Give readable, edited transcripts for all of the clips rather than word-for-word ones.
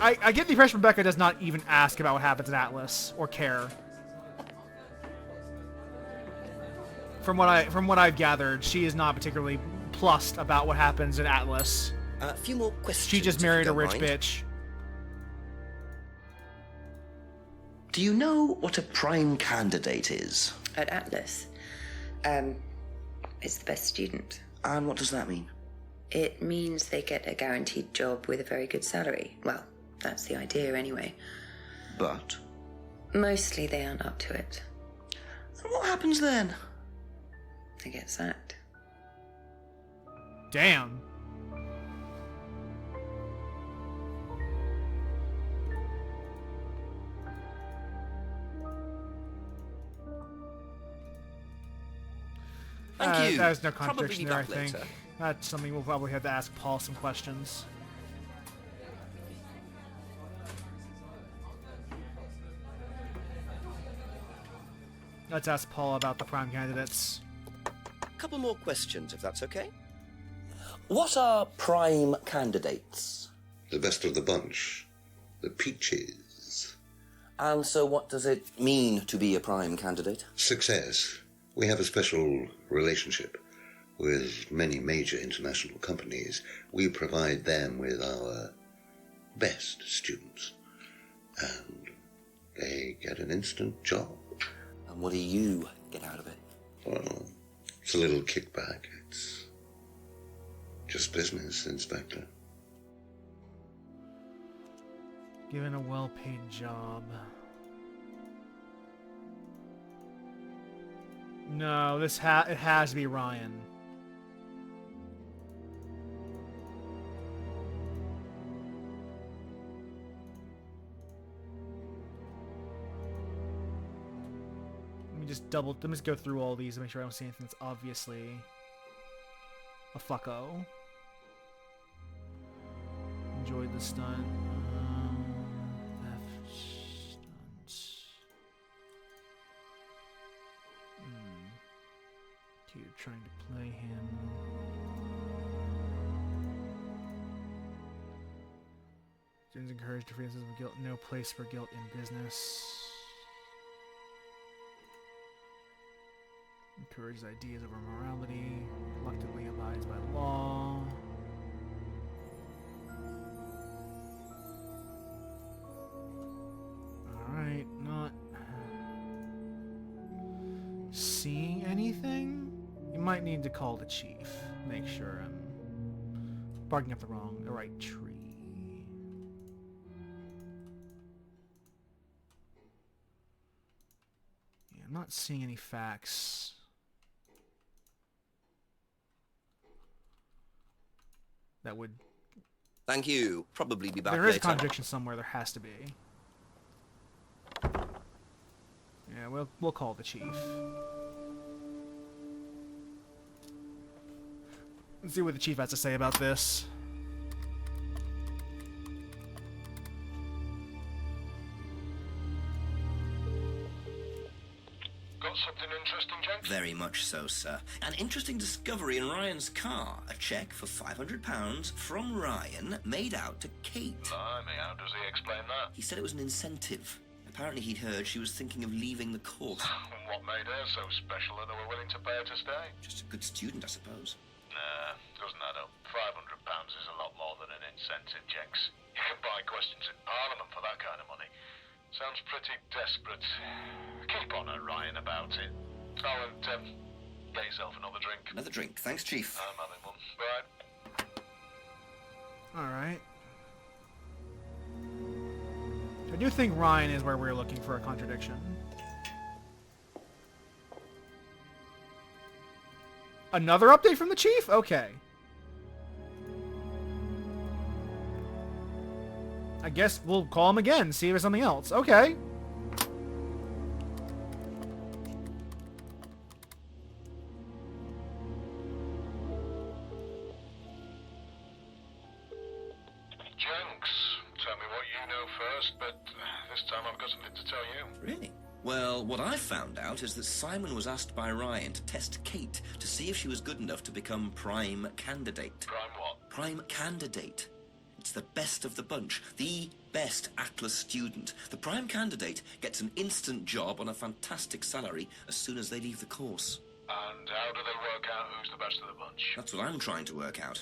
I get the impression Rebecca does not even ask about what happens in Atlas or care. From what I've gathered, she is not particularly plussed about what happens in Atlas. A few more questions. She just married a rich bitch. Do you know what a prime candidate is? At Atlas, it's the best student. And what does that mean? It means they get a guaranteed job with a very good salary. Well, that's the idea anyway. But? Mostly they aren't up to it. And what happens then? They get sacked. Damn. Thank you. There's no contradiction there, I think. Later. That's something we'll probably have to ask Paul some questions. Let's ask Paul about the prime candidates. A couple more questions, if that's okay. What are prime candidates? The best of the bunch. The peaches. And so what does it mean to be a prime candidate? Success. We have a special relationship with many major international companies. We provide them with our best students. And they get an instant job. And what do you get out of it? Well, it's a little kickback. It's just business, Inspector. Given a well-paid job. No, it has to be Ryan. Let me just go through all these and make sure I don't see anything that's obviously a fucko. Enjoyed the stunt. Theft stunt. You're trying to play him. Students encouraged to free themselves of guilt. No place for guilt in business. Encourages ideas over morality. Reluctantly abides by law. Alright, not seeing anything? You might need to call the chief. Make sure I'm barking up the right tree. Yeah, I'm not seeing any facts. That would... Thank you. Probably be back later. There is a contradiction somewhere. There has to be. Yeah, we'll call the chief. Let's see what the chief has to say about this. Got something interesting, Jenks? Very much so, sir. An interesting discovery in Ryan's car. A cheque for £500 from Ryan made out to Kate. Blimey, how does he explain that? He said it was an incentive. Apparently he'd heard she was thinking of leaving the course. What made her so special that they were willing to pay her to stay? Just a good student, I suppose. Nah, doesn't add up. £500 is a lot more than an incentive, Jenks. You can buy questions in Parliament for that kind of money. Sounds pretty desperate. Keep on at Ryan about it. Oh, and get yourself another drink. Another drink. Thanks, Chief. I'm having one. Bye. Alright. I do think Ryan is where we're looking for a contradiction. Another update from the chief? Okay. I guess we'll call him again, see if there's something else. Okay. Jenks, tell me what you know first, but this time I've got something to tell you. Really? Well, what I found out is that Simon was asked by Ryan to test Kate to see if she was good enough to become prime candidate. Prime what? Prime candidate. It's the best of the bunch, the best Atlas student. The prime candidate gets an instant job on a fantastic salary as soon as they leave the course. And how do they work out who's the best of the bunch? That's what I'm trying to work out.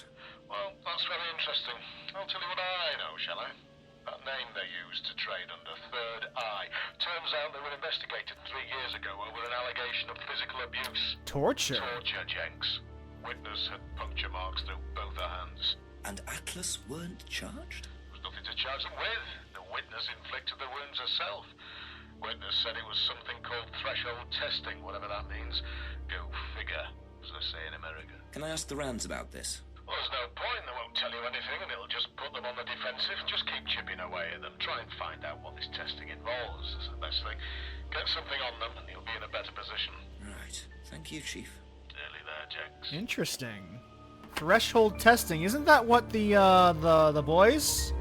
Well, that's very interesting. I'll tell you what I know, shall I? That name they used to trade under, Third Eye. Turns out they were investigated 3 years ago over an allegation of physical abuse. Torture? Torture, Jenks. Witness had puncture marks through both her hands. And Atlas weren't charged? There was nothing to charge them with. The witness inflicted the wounds herself. Witness said it was something called threshold testing, whatever that means. Go figure, as they say in America. Can I ask the Rands about this? Well, there's no point. They won't tell you anything, and it'll just put them on the defensive. Just keep chipping away at them. Try and find out what this testing involves. That's the best thing. Get something on them, and you'll be in a better position. Right. Thank you, Chief. Nearly there, Jenks. Interesting. Threshold testing. Isn't that what the boys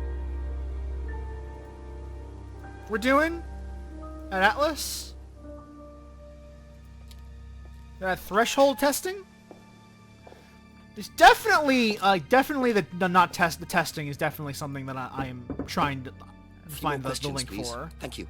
were doing at Atlas? That threshold testing? There's definitely the testing is definitely something that I am trying to find the link please. for. Thank you.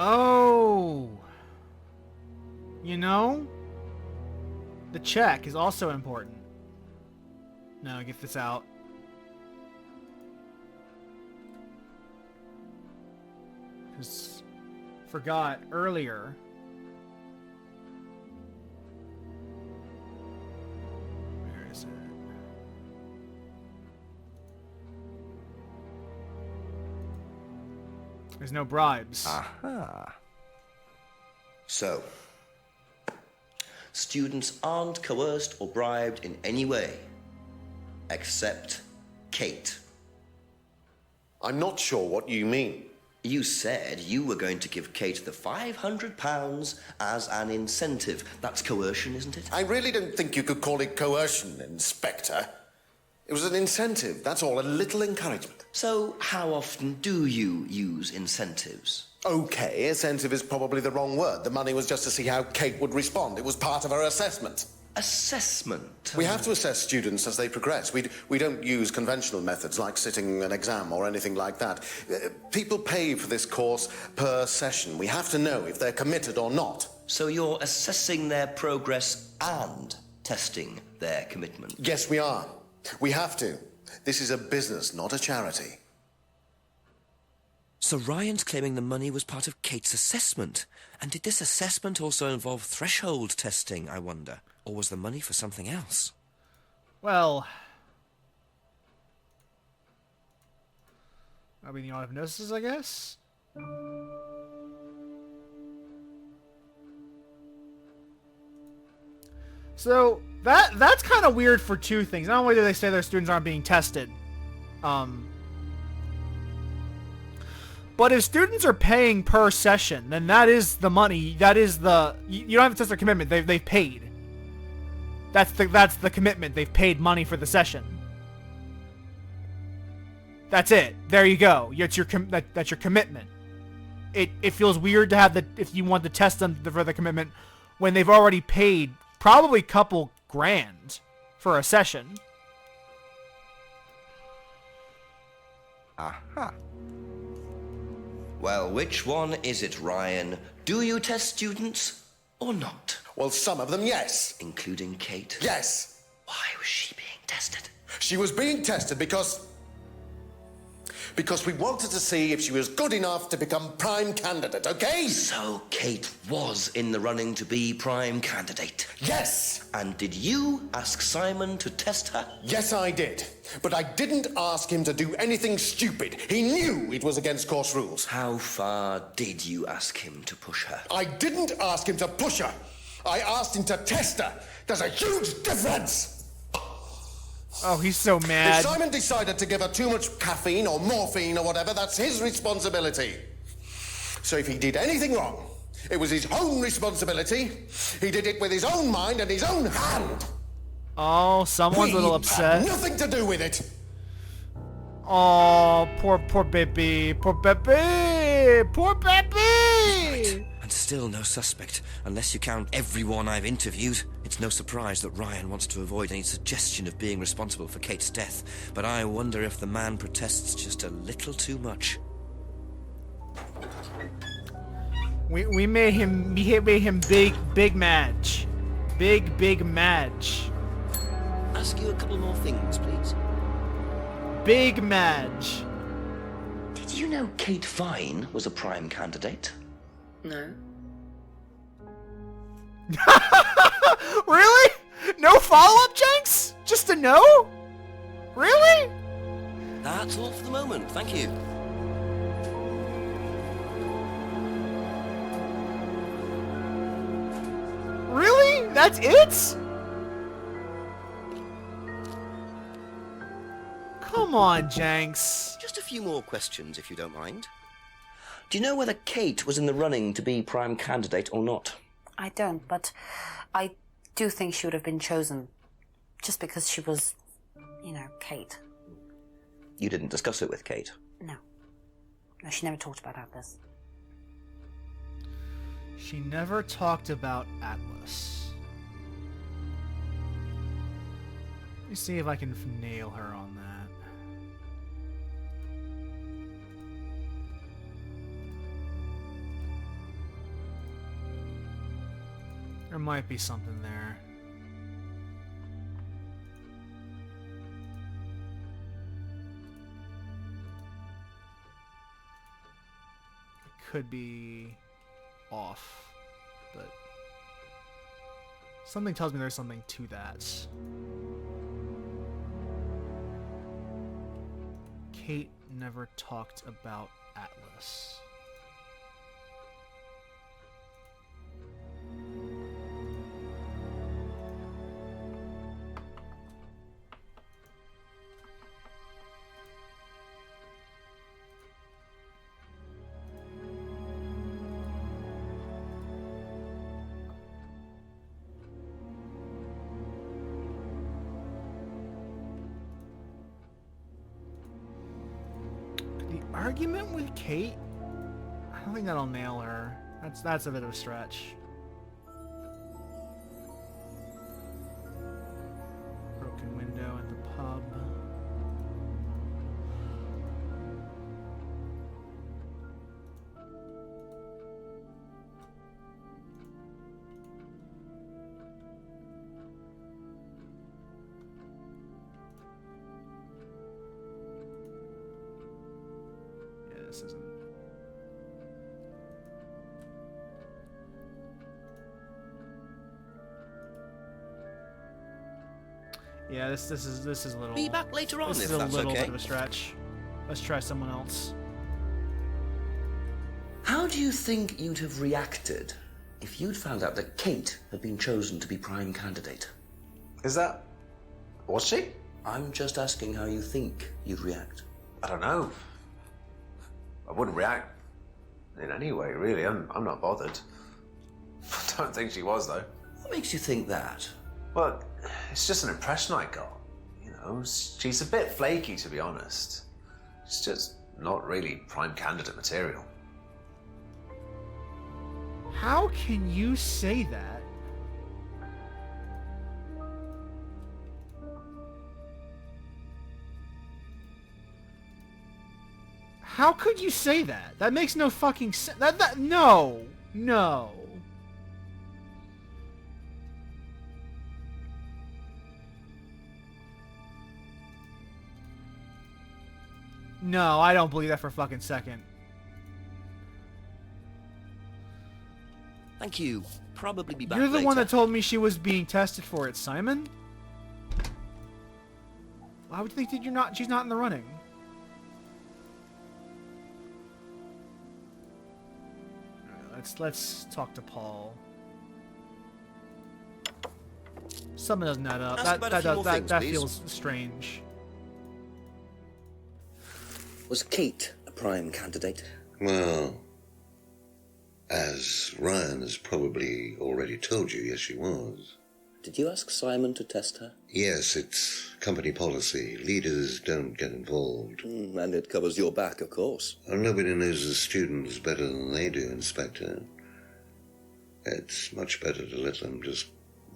Oh, you know, the check is also important. No, get this out. Because forgot earlier. Where is it? There's no bribes. Aha. So, students aren't coerced or bribed in any way, except Kate. I'm not sure what you mean. You said you were going to give Kate the £500 as an incentive. That's coercion, isn't it? I really don't think you could call it coercion, Inspector. It was an incentive, that's all, a little encouragement. So, how often do you use incentives? Okay, incentive is probably the wrong word. The money was just to see how Kate would respond. It was part of her assessment. Assessment? We have to assess students as they progress. We don't use conventional methods like sitting an exam or anything like that. People pay for this course per session. We have to know if they're committed or not. So you're assessing their progress and testing their commitment? Yes, we are. We have to. This is a business, not a charity. So Ryan's claiming the money was part of Kate's assessment. And did this assessment also involve threshold testing, I wonder? Or was the money for something else? Well, I mean, the hypnosis, I guess. So that's kind of weird for two things. Not only do they say their students aren't being tested, but if students are paying per session, then that is the money. That is the you don't have to test their commitment. They've paid. That's the commitment. They've paid money for the session. That's it. There you go. That's your commitment. It feels weird to have if you want to test them for the commitment when they've already paid probably a couple grand for a session. Aha. Well, which one is it, Ryan? Do you test students or not? Well, some of them, yes. Including Kate? Yes. Why was she being tested? She was being tested because we wanted to see if she was good enough to become prime candidate, okay? So Kate was in the running to be prime candidate? Yes! And did you ask Simon to test her? Yes, I did. But I didn't ask him to do anything stupid. He knew it was against course rules. How far did you ask him to push her? I didn't ask him to push her. I asked him to test her. There's a huge difference! Oh, he's so If mad. Simon decided to give her too much caffeine or morphine or whatever, that's his responsibility. So if he did anything wrong, it was his own responsibility. He did it with his own mind and his own hand. Oh, someone's a little upset. Had nothing to do with it. Oh, poor baby. Poor baby. Poor baby. And still no suspect, unless you count everyone I've interviewed. It's no surprise that Ryan wants to avoid any suggestion of being responsible for Kate's death, but I wonder if the man protests just a little too much. We made him big match. Big match. Ask you a couple more things, please. Big match. Did you know Kate Vine was a prime candidate? No. Really? No follow-up, Jenks? Just a no? Really? That's all for the moment, thank you. Really? That's it? Come on, Jenks. Just a few more questions, if you don't mind. Do you know whether Kate was in the running to be prime candidate or not? I don't, but I do think she would have been chosen just because she was, you know, Kate. You didn't discuss it with Kate? No. No, she never talked about Atlas. She never talked about Atlas. Let me see if I can nail her on that. There might be something there. It could be off, but something tells me there's something to that. Kate never talked about Atlas. Argument with Kate? I don't think that'll nail her. That's a bit of a stretch. Broken window at the pub. This isn't. Yeah, this is a little. Be back later on this if is a that's little okay. bit of a stretch. Let's try someone else. How do you think you'd have reacted if you'd found out that Kate had been chosen to be prime candidate? Was she? I'm just asking how you think you'd react. I don't know. I wouldn't react in any way, really. I'm not bothered. I don't think she was, though. What makes you think that? Well, it's just an impression I got. You know, she's a bit flaky, to be honest. She's just not really prime candidate material. How can you say that? How could you say that? That makes no fucking sense. No. No. No, I don't believe that for a fucking second. Thank you. Probably be back You're the later. one that told me she was being tested for it, Simon. Why would you think that she's not in the running? Alright, let's talk to Paul. Something doesn't add up. Ask about a few more things, That please. feels strange. Was Kate a prime candidate? Well, as Ryan has probably already told you, yes, she was. Did you ask Simon to test her? Yes, it's company policy. Leaders don't get involved. And it covers your back, of course. Nobody knows the students better than they do, Inspector. It's much better to let them just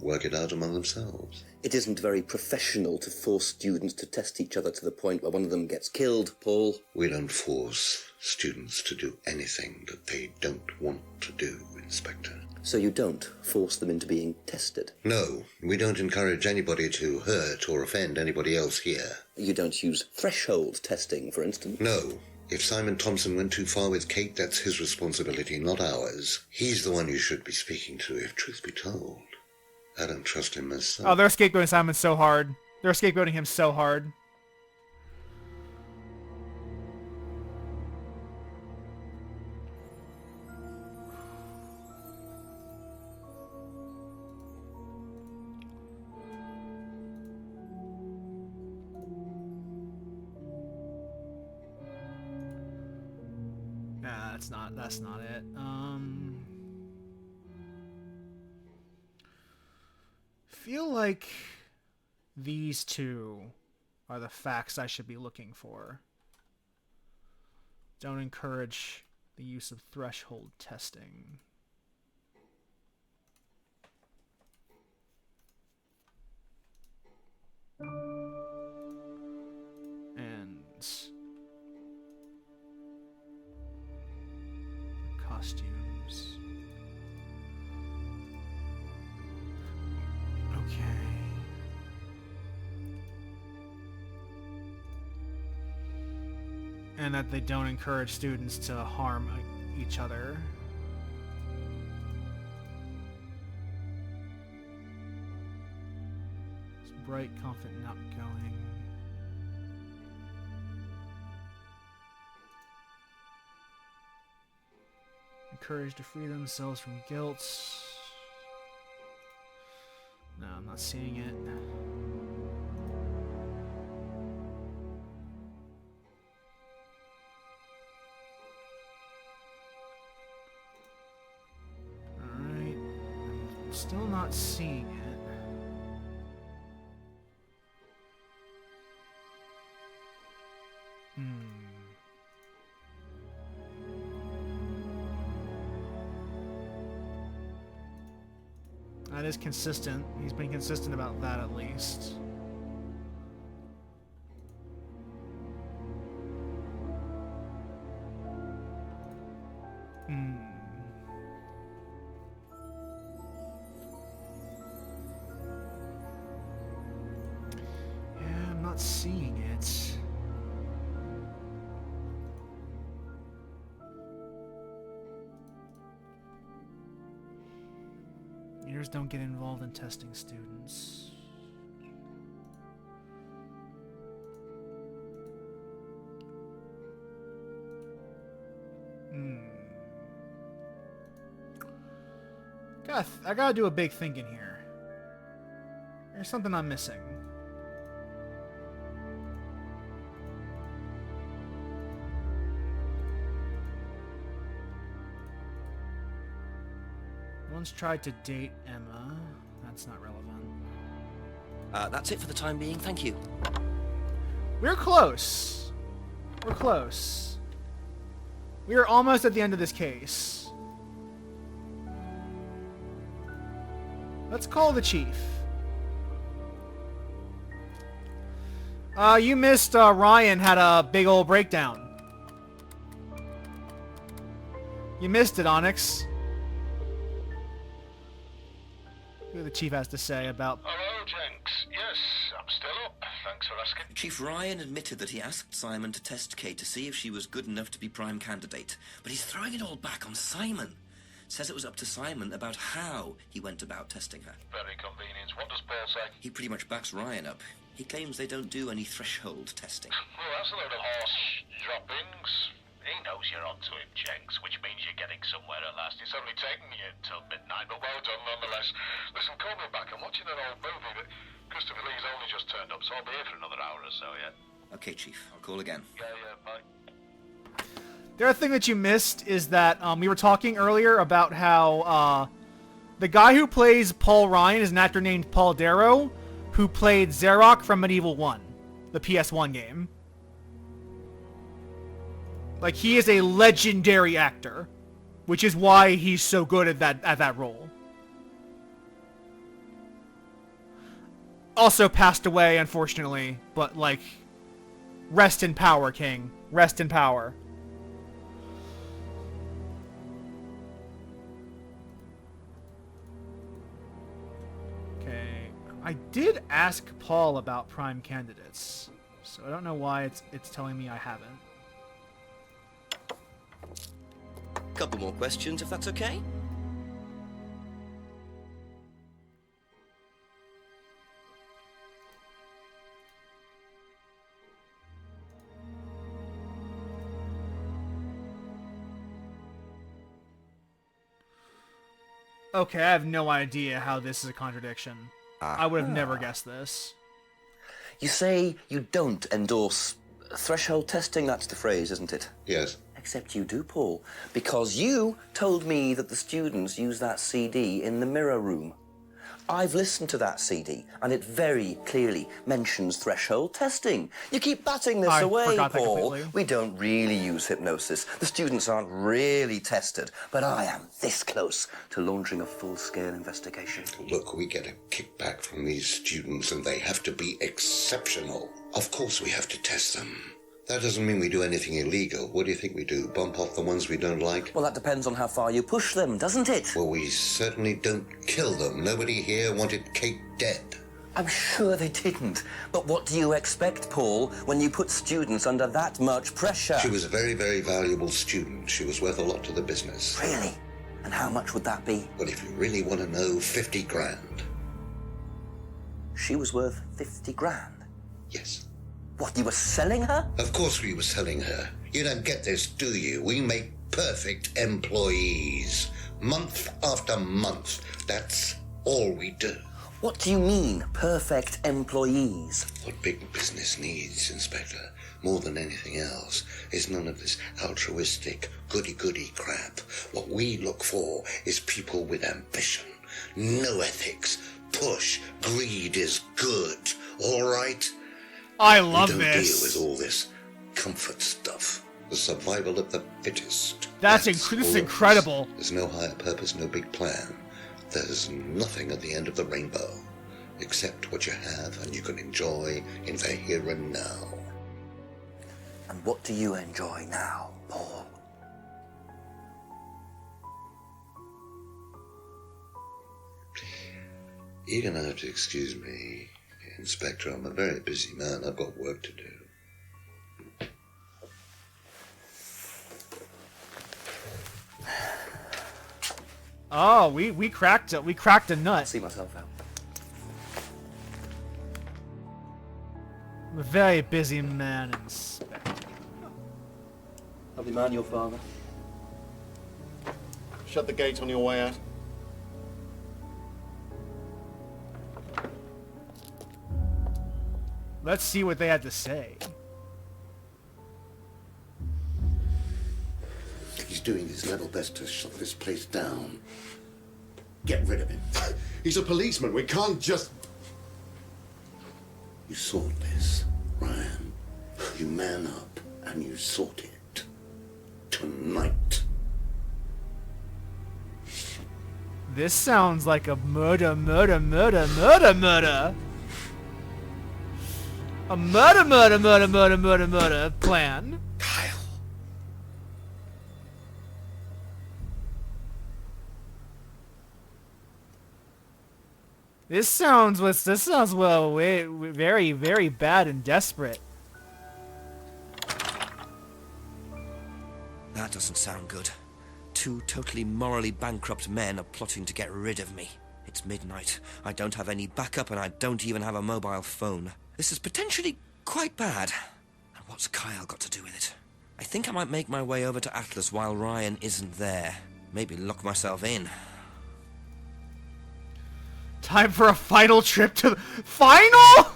work it out among themselves. It isn't very professional to force students to test each other to the point where one of them gets killed, Paul. We don't force students to do anything that they don't want to do, Inspector. So you don't force them into being tested? No, we don't encourage anybody to hurt or offend anybody else here. You don't use threshold testing, for instance? No. If Simon Thompson went too far with Kate, that's his responsibility, not ours. He's the one you should be speaking to, if truth be told. I don't trust him myself. Oh, they're scapegoating Simon so hard. They're scapegoating him so hard. Nah, that's not it. Feel like these two are the facts I should be looking for. Don't encourage the use of threshold testing. And costumes. Okay. And that they don't encourage students to harm each other. It's bright, confident, and outgoing. Encouraged to free themselves from guilt. No, I'm not seeing it. Alright. I'm still not seeing it. That is consistent. He's been consistent about that at least. Yeah, I'm not seeing it. Leaders don't get involved in testing students. I gotta do a big thinking here. There's something I'm missing. Once tried to date Emma. That's not relevant. That's it for the time being, thank you. We're close. We're close. We are almost at the end of this case. Let's call the chief. You missed Ryan had a big old breakdown. You missed it, Onyx. What the chief has to say about... Hello, Jenks. Yes, I'm still up. Thanks for asking. Chief Ryan admitted that he asked Simon to test Kate to see if she was good enough to be prime candidate. But he's throwing it all back on Simon. Says it was up to Simon about how he went about testing her. Very convenient. What does Paul say? He pretty much backs Ryan up. He claims they don't do any threshold testing. Well, that's a load of horse droppings. He knows you're onto him, Jenks, which means you're getting somewhere at last. It's only taken you till midnight, but well done nonetheless. Listen, call me back. I'm watching an old movie that Christopher Lee's only just turned up, so I'll be here for another hour or so, yeah? Okay, Chief. I'll call again. Yeah, bye. The other thing that you missed is that we were talking earlier about how the guy who plays Paul Ryan is an actor named Paul Darrow, who played Zarok from Medieval 1, the PS1 game. Like, he is a legendary actor, which is why he's so good at that role. Also passed away, unfortunately, but, like, rest in power, King. Rest in power. Okay, I did ask Paul about prime candidates, so I don't know why it's telling me I haven't. Couple more questions, if that's okay? Okay, I have no idea how this is a contradiction. I would have never guessed this. You say you don't endorse threshold testing, that's the phrase, isn't it? Yes. Except you do, Paul, because you told me that the students use that CD in the mirror room. I've listened to that CD, and it very clearly mentions threshold testing. You keep batting this away, forgot that Paul. completely. We don't really use hypnosis. The students aren't really tested, but I am this close to launching a full-scale investigation. Look, we get a kickback from these students and they have to be exceptional. Of course we have to test them. That doesn't mean we do anything illegal. What do you think we do? Bump off the ones we don't like? Well, that depends on how far you push them, doesn't it? Well, we certainly don't kill them. Nobody here wanted Kate dead. I'm sure they didn't. But what do you expect, Paul, when you put students under that much pressure? She was a very, very valuable student. She was worth a lot to the business. Really? And how much would that be? Well, if you really want to know, 50 grand. She was worth 50 grand. Yes. What, you were selling her? Of course we were selling her. You don't get this, do you? We make perfect employees. Month after month. That's all we do. What do you mean, perfect employees? What big business needs, Inspector, more than anything else, is none of this altruistic, goody-goody crap. What we look for is people with ambition, no ethics. Push. Greed is good, all right? I love we don't this. deal with all this comfort stuff. The survival of the fittest. This all is of incredible. this. There's no higher purpose, no big plan. There's nothing at the end of the rainbow, except what you have and you can enjoy in the here and now. And what do you enjoy now, Paul? You're gonna have to excuse me, Inspector. I'm a very busy man. I've got work to do. Oh, we cracked it. We cracked a nut. See myself out. I'm a very busy man, Inspector. Lovely man, your father. Shut the gate on your way out. Let's see what they had to say. He's doing his level best to shut this place down. Get rid of him. He's a policeman. We can't just... You sort this, Ryan. You man up and you sort it. Tonight. This sounds like a murder. A murder. Plan. Kyle. This sounds well very, very bad and desperate. That doesn't sound good. Two totally morally bankrupt men are plotting to get rid of me. It's midnight. I don't have any backup and I don't even have a mobile phone. This is potentially quite bad. And what's Kyle got to do with it? I think I might make my way over to Atlas while Ryan isn't there. Maybe lock myself in. Time for a final trip to the... Final?!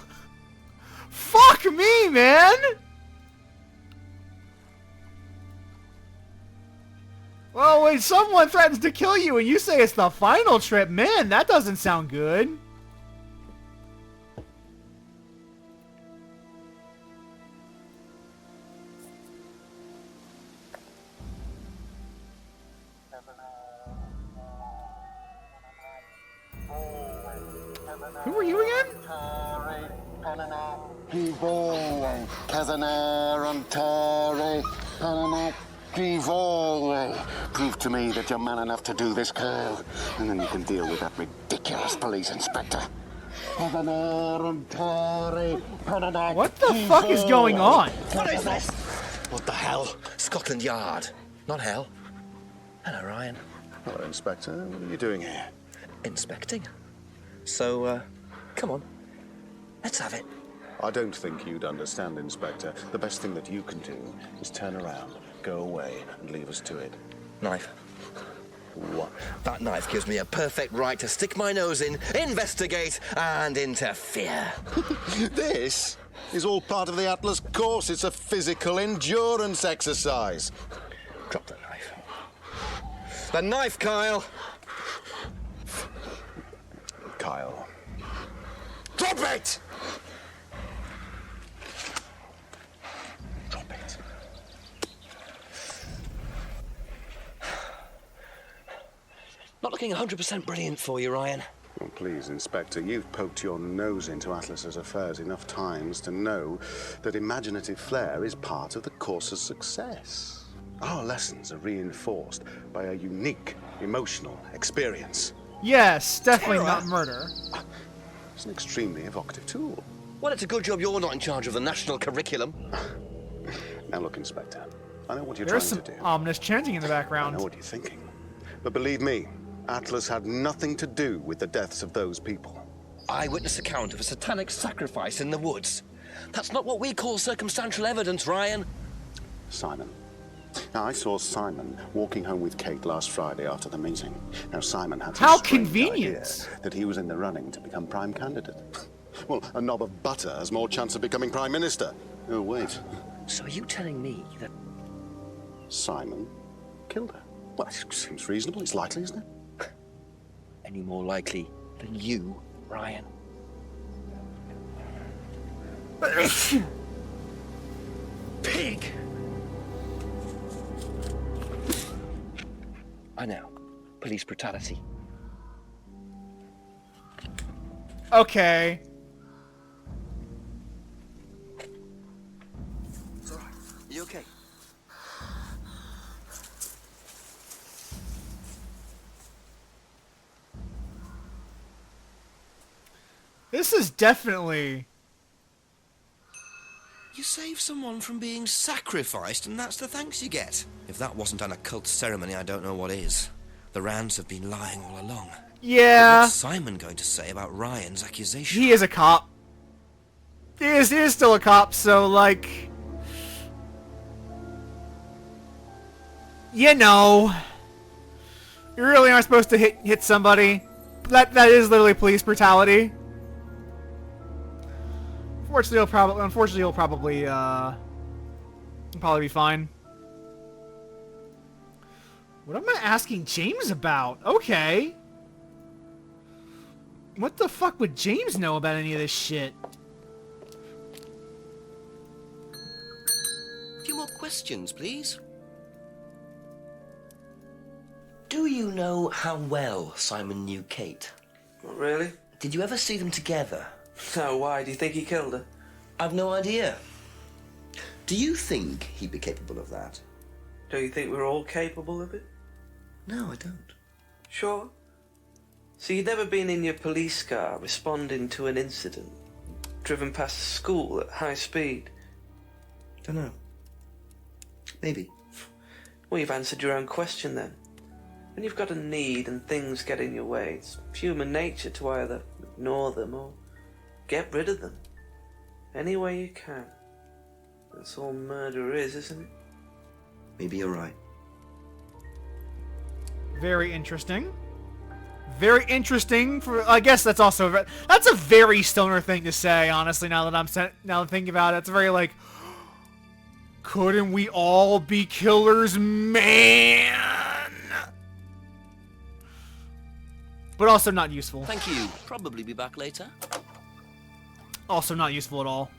Fuck me, man! Well, when someone threatens to kill you and you say it's the final trip, man, that doesn't sound good. Who are you again? Prove to me that you're man enough to do this, Kyle, and then you can deal with that ridiculous police inspector. What the fuck is going on? What is this? What the hell? Scotland Yard. Not hell. Hello, Ryan. Hello, Inspector. What are you doing here? Inspecting. So, come on. Let's have it. I don't think you'd understand, Inspector. The best thing that you can do is turn around, go away, and leave us to it. Knife. What? That knife gives me a perfect right to stick my nose in, investigate, and interfere. This is all part of the Atlas course. It's a physical endurance exercise. Drop the knife. The knife, Kyle! Kyle. Drop it! Drop it. Not looking 100% brilliant for you, Ryan. Well, please, Inspector, you've poked your nose into Atlas's affairs enough times to know that imaginative flair is part of the course's success. Our lessons are reinforced by a unique emotional experience. Yes, definitely not murder. It's an extremely evocative tool. Well, it's a good job you're not in charge of the national curriculum. Now look, Inspector, I know what you're There's trying some to do. ominous chanting in the I background. know what you're thinking. But believe me, Atlas had nothing to do with the deaths of those people. Eyewitness account of a satanic sacrifice in the woods. That's not what we call circumstantial evidence, Ryan. Simon. Now, I saw Simon walking home with Kate last Friday after the meeting. Now, Simon had How some strange convenient. idea that he was in the running to become prime candidate. Well, a knob of butter has more chance of becoming prime minister. Oh, wait. So are you telling me that... Simon killed her? Well, it seems reasonable. It's likely, isn't it? Any more likely than you, Ryan? Pig! I know. Police brutality. Okay. It's all right. You okay? This is definitely... You save someone from being sacrificed, and that's the thanks you get. If that wasn't an occult ceremony, I don't know what is. The Rands have been lying all along. Yeah. What's Simon going to say about Ryan's accusation? He is a cop. He is still a cop, so, like... You know... You really aren't supposed to hit somebody. That is literally police brutality. Unfortunately, he'll probably be fine. What am I asking James about? Okay. What the fuck would James know about any of this shit? A few more questions, please. Do you know how well Simon knew Kate? Not really. Did you ever see them together? No, why? Do you think he killed her? I've no idea. Do you think he'd be capable of that? Do you think we're all capable of it? No, I don't. Sure. So you'd never been in your police car responding to an incident, driven past a school at high speed? Don't know. Maybe. Well, you've answered your own question then. When you've got a need and things get in your way, it's human nature to either ignore them or get rid of them. Any way you can. That's all murder is, isn't it? Maybe you're right. Very interesting. Very interesting. I guess that's also that's a very stoner thing to say. Honestly, now that I'm thinking about it, it's very like, couldn't we all be killers, man? But also not useful. Thank you. Probably be back later. Also not useful at all.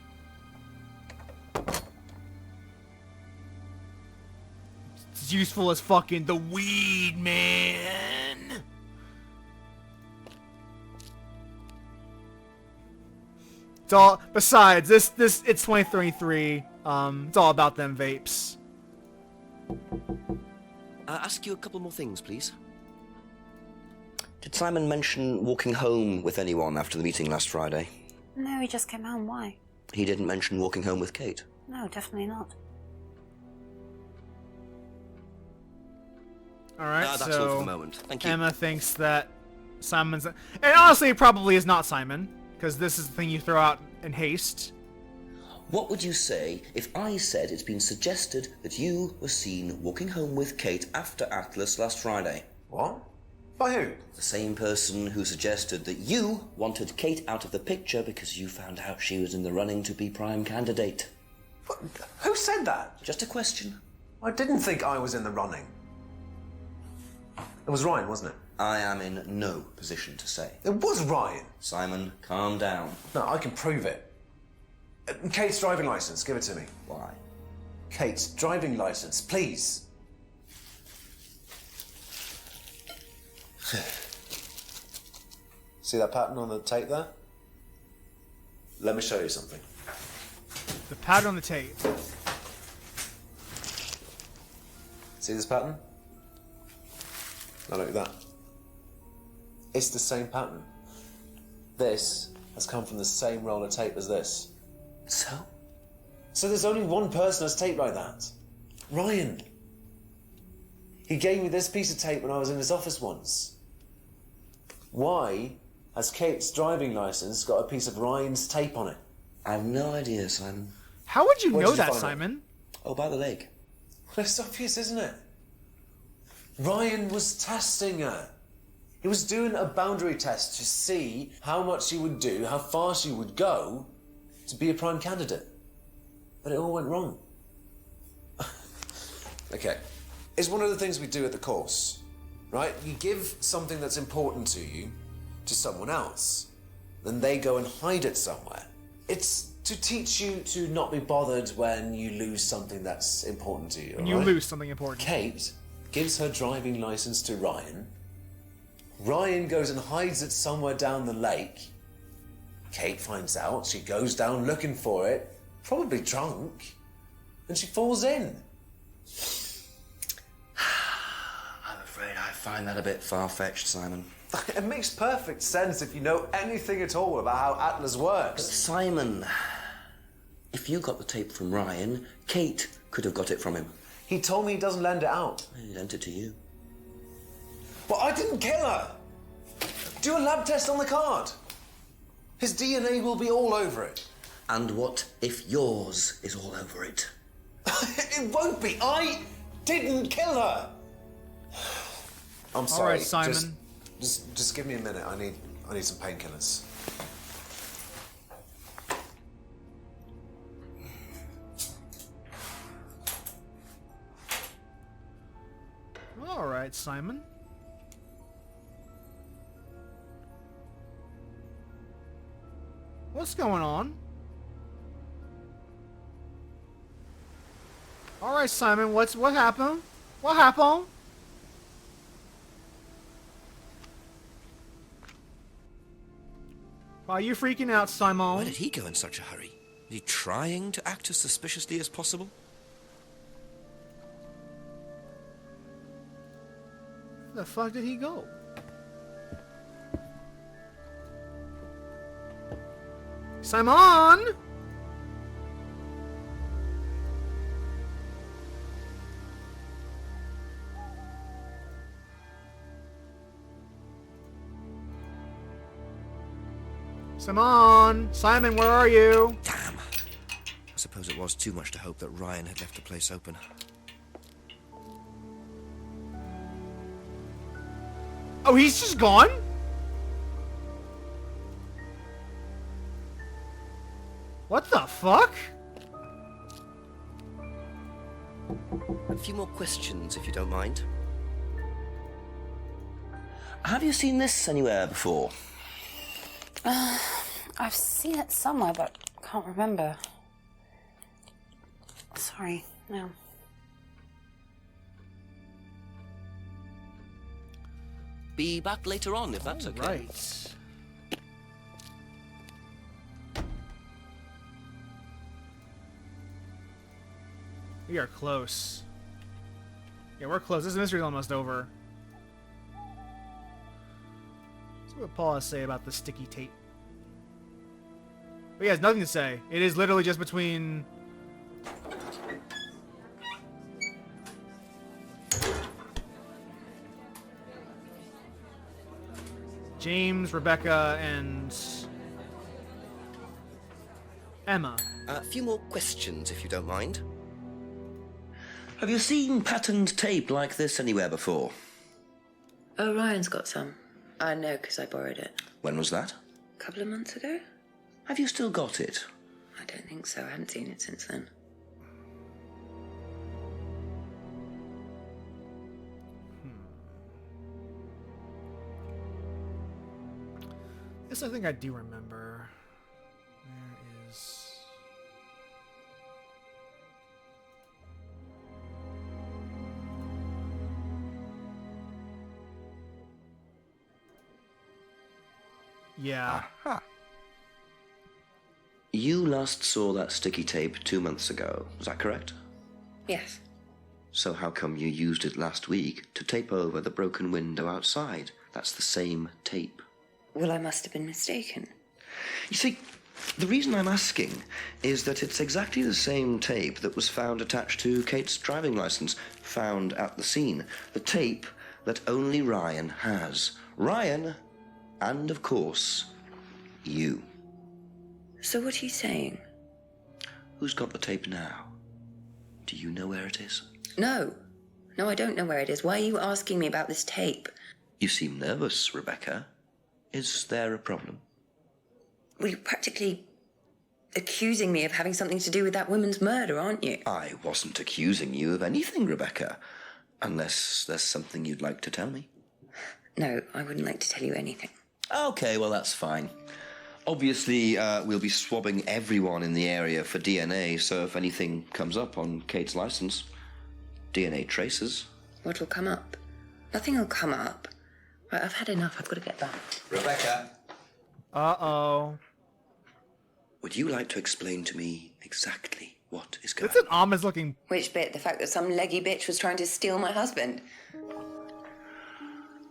It's useful as fucking the weed, man. It's all. Besides, this it's 2023. It's all about them vapes. Ask you a couple more things, please. Did Simon mention walking home with anyone after the meeting last Friday? No, he just came home. Why? He didn't mention walking home with Kate? No, definitely not. Alright, that's so all for the moment. Thank you. Emma thinks that Simon's... And honestly, it probably is not Simon, because this is the thing you throw out in haste. What would you say if I said it's been suggested that you were seen walking home with Kate after Atlas last Friday? What? By who? The same person who suggested that you wanted Kate out of the picture because you found out she was in the running to be prime candidate. What? Who said that? Just a question. I didn't think I was in the running. It was Ryan, wasn't it? I am in no position to say. It was Ryan. Simon, calm down. No, I can prove it. Kate's driving license, give it to me. Why? Kate's driving license, please. See that pattern on the tape there? Let me show you something. The pattern on the tape. See this pattern? Now look at that. It's the same pattern. This has come from the same roll of tape as this. So? So there's only one person that's taped like that. Ryan. He gave me this piece of tape when I was in his office once. Why has Kate's driving license got a piece of Ryan's tape on it? I have no idea, Simon. How would you Where know did you that, find it? Simon? Oh, by the lake. Well, it's obvious, isn't it? Ryan was testing her. He was doing a boundary test to see how much she would do, how far she would go to be a prime candidate. But it all went wrong. Okay. It's one of the things we do at the course, right? You give something that's important to you to someone else, then they go and hide it somewhere. It's to teach you to not be bothered when you lose something that's important to you. When you lose something important. Kate gives her driving license to Ryan. Ryan goes and hides it somewhere down the lake. Kate finds out, she goes down looking for it, probably drunk, and she falls in. I'm afraid I find that a bit far-fetched, Simon. It makes perfect sense if you know anything at all about how Atlas But works. Simon, if you got the tape from Ryan, Kate could have got it from him. He told me he doesn't lend it out. He lent it to you. But I didn't kill her! Do a lab test on the card. His DNA will be all over it. And what if yours is all over it? It won't be. I didn't kill her. I'm sorry. All right, Simon. Just give me a minute. I need some painkillers. All right, Simon. What's going on? All right, Simon. What happened? What happened? Why are you freaking out, Simon? Why did he go in such a hurry? Is he trying to act as suspiciously as possible? Where the fuck did he go? Simon! Simon! Simon, where are you? Damn. I suppose it was too much to hope that Ryan had left the place open. Oh, he's just gone? What the fuck? A few more questions, if you don't mind. Have you seen this anywhere before? I've seen it somewhere, but can't remember. Sorry, no. Be back later on, if that's okay. Right. We are close. Yeah, we're close. This mystery's almost over. Let's see what Paul has to say about the sticky tape. But he has nothing to say. It is literally just between... James, Rebecca, and... Emma. A few more questions, if you don't mind. Have you seen patterned tape like this anywhere before? Oh, Ryan's got some. I know, because I borrowed it. When was that? A couple of months ago? Have you still got it? I don't think so. I haven't seen it since then. This I think I do remember. There is... Yeah. You last saw that sticky tape 2 months ago, is that correct? Yes. So how come you used it last week to tape over the broken window outside? That's the same tape. Well, I must have been mistaken. You see, the reason I'm asking is that it's exactly the same tape that was found attached to Kate's driving license, found at the scene. The tape that only Ryan has. Ryan, and of course, you. So what are you saying? Who's got the tape now? Do you know where it is? No. No, I don't know where it is. Why are you asking me about this tape? You seem nervous, Rebecca. Is there a problem? Well, you're practically accusing me of having something to do with that woman's murder, aren't you? I wasn't accusing you of anything, Rebecca. Unless there's something you'd like to tell me. No, I wouldn't like to tell you anything. Okay, well, that's fine. Obviously, we'll be swabbing everyone in the area for DNA, so if anything comes up on Kate's license, DNA traces. What'll come up? Nothing will come up. Right, I've had enough. I've got to get back. Rebecca, Uh-oh. would you like to explain to me exactly what is going It's an ominous looking... Which bit? The fact that some leggy bitch was trying to steal my husband?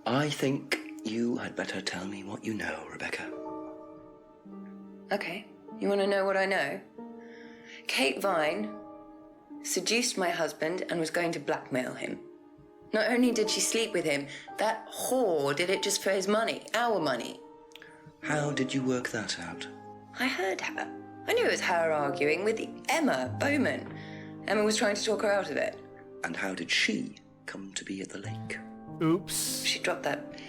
I think you had better tell me what you know, Rebecca. Okay. You want to know what I know? Kate Vine seduced my husband and was going to blackmail him. Not only did she sleep with him, that whore did it just for his money, our money. How did you work that out? I heard her. I knew it was her arguing with Emma Bowman. Emma was trying to talk her out of it. And how did she come to be at the lake? Oops. She dropped that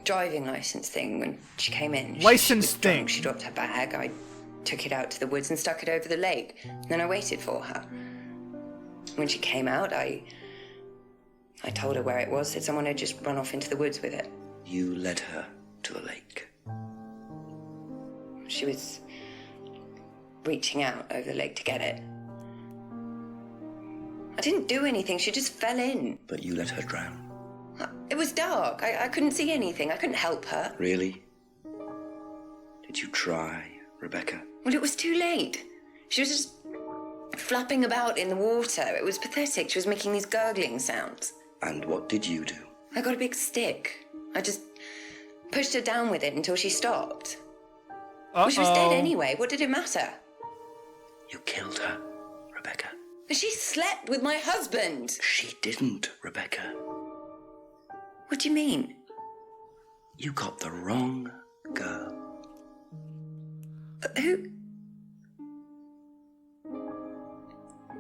driving license thing when she came in. License she was drunk. thing. She dropped her bag. I took it out to the woods and stuck it over the lake. Then I waited for her. When she came out, I told her where it was, said someone had just run off into the woods with it. You led her to the lake. She was reaching out over the lake to get it. I didn't do anything, she just fell in. But you let her drown. It was dark, I couldn't see anything, I couldn't help her. Really? Did you try, Rebecca? Well, it was too late. She was just flapping about in the water. It was pathetic, she was making these gurgling sounds. And what did you do? I got a big stick. I just pushed her down with it until she stopped. Well, she was dead anyway. What did it matter? You killed her, Rebecca. She slept with my husband. She didn't, Rebecca. What do you mean? You got the wrong girl. Who?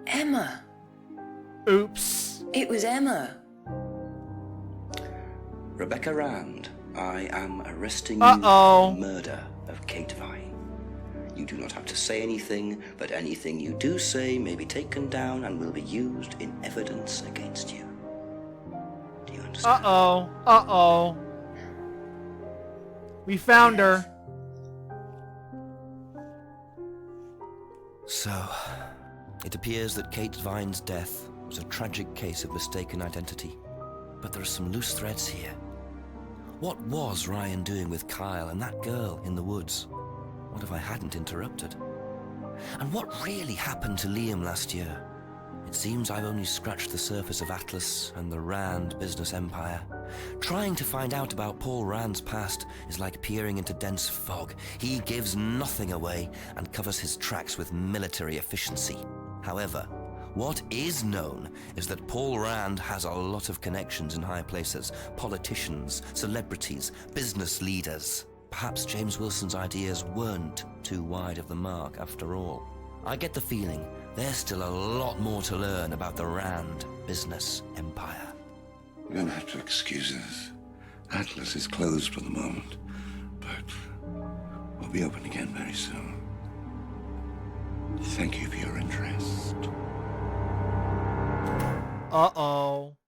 Emma. Oops. It was Emma. Rebecca Rand, I am arresting Uh-oh. you for the murder of Kate Vine. You do not have to say anything, but anything you do say may be taken down and will be used in evidence against you. Do you understand? Uh-oh. Uh-oh. We found her. So, it appears that Kate Vine's death was a tragic case of mistaken identity. But there are some loose threads here. What was Ryan doing with Kyle and that girl in the woods? What if I hadn't interrupted? And what really happened to Liam last year? It seems I've only scratched the surface of Atlas and the Rand business empire. Trying to find out about Paul Rand's past is like peering into dense fog. He gives nothing away and covers his tracks with military efficiency. However, what is known is that Paul Rand has a lot of connections in high places, politicians, celebrities, business leaders. Perhaps James Wilson's ideas weren't too wide of the mark after all. I get the feeling there's still a lot more to learn about the Rand business empire. You're gonna have to excuse us. Atlas is closed for the moment, but we'll be open again very soon. Thank you for your interest. Uh-oh.